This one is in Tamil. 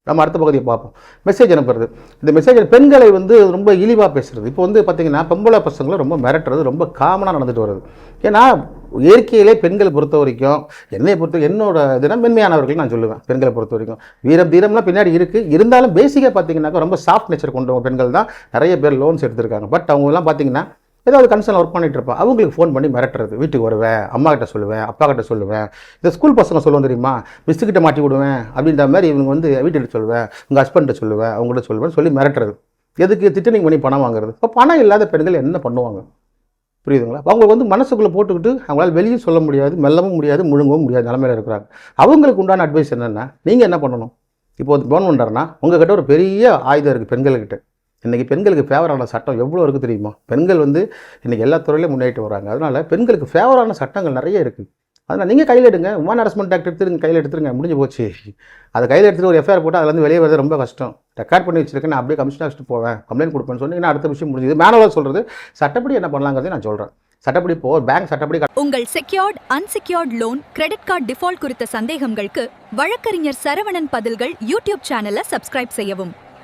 நம்ம அடுத்த பகுதியை பார்ப்போம். மெசேஜ் அனுப்புறது. இந்த மெசேஜ் பெண்களை வந்து ரொம்ப இழிவாக பேசுறது. இப்போ வந்து பார்த்தீங்கன்னா பொம்பளை பசங்களை ரொம்ப மிரட்டுறது ரொம்ப காமனாக நடந்துட்டு வருது. ஏன்னா இயற்கையிலே பெண்களை பொறுத்த வரைக்கும் என்னை பொறுத்த என்னோட தினம் மென்மையானவர்கள் நான் சொல்லுவேன். பெண்களை பொறுத்த வரைக்கும் வீரம் தீரம்லாம் பின்னாடி இருக்குது. இருந்தாலும் பேசிக்காக பார்த்தீங்கன்னாக்கா ரொம்ப சாஃப்ட் நேச்சர் கொண்ட பெண்கள் தான் நிறைய பேர் லோன்ஸ் எடுத்திருக்காங்க. பட் அவங்கெல்லாம் பார்த்தீங்கன்னா ஏதாவது கன்சர்ன் ஒர்க் பண்ணிட்டு இருப்பா. அவங்களுக்கு ஃபோன் பண்ணி மிரட்டுறது. வீட்டுக்கு வருவேன், அம்மா கிட்ட சொல்லுவேன், அப்பா கிட்ட சொல்லுவேன். இந்த ஸ்கூல் பசங்க சொல்லுவோம் தெரியுமா, மிஸ்ஸுக்கிட்ட மாட்டி விடுவேன் அப்படின்ற மாதிரி இவங்க வந்து வீட்டுக்கு சொல்லுவேன், உங்கள் ஹஸ்பண்ட்டை சொல்லுவேன், அவங்கள்ட்ட சொல்லுவேன் சொல்லி மிரட்டுறது. எதுக்கு திட்டனிங் பண்ணி பணம் வாங்குறது. இப்போ பணம் இல்லாத பெண்கள் என்ன பண்ணுவாங்க புரியுதுங்களா? அவங்களுக்கு வந்து மனசுக்குள்ளே போட்டுக்கிட்டு அவங்களால வெளியே சொல்ல முடியாது, மெல்லவும் முடியாது, முழுங்கவும் முடியாது நிலமையில இருக்கிறாங்க. அவங்களுக்கு உண்டான அட்வைஸ் என்னென்னா, நீங்கள் என்ன பண்ணணும்? இப்போ ஃபோன் பண்ணுறாருன்னா உங்ககிட்ட ஒரு பெரிய ஆயுதம் இருக்குது பெண்கள்கிட்ட. இன்றைக்கி பெண்களுக்கு ஃபேவரான சட்டம் எவ்வளோ இருக்குது தெரியுமா? பெண்கள் வந்து இன்றைக்கி எல்லா துறையிலையும் முன்னேறிட்டு வராங்க. அதனால் பெண்களுக்கு ஃபேவரான சட்டங்கள் நிறைய இருக்குது. அதனால் நீங்கள் கையில் எடுங்க. உமன் ஹராஸ்மெண்ட் ஆக்ட் எடுத்துருங்க, கையில் எடுத்துருங்க, முடிஞ்சு போச்சு. அதை கையில் எடுத்துகிட்டு ஒரு எஃப்ஐஆர் போட்டு அதில் வந்து வெளியே வரது ரொம்ப கஷ்டம். ரெக்கார்ட் பண்ணி வச்சிருக்கேன், நான் அப்படியே கமிஷன் ஆஃபீஸ்ட்டு போவேன், கம்ப்ளைண்ட் கொடுப்பேன்னு சொன்னீங்கன்னா அடுத்த விஷயம் முடிஞ்சுது. மேனுவலாக சொல்கிறது சட்டப்படி என்ன பண்ணலாங்கிறதே நான் சொல்கிறேன். சட்டப்படி பேங்க் சட்டப்படி. உங்கள் secured unsecured loan credit card default குறித்த சந்தேகங்களுக்கு வழக்கறிஞர் சரவணன் பதில்கள் யூடியூப் சேனலை சப்ஸ்கிரைப் செய்யவும்.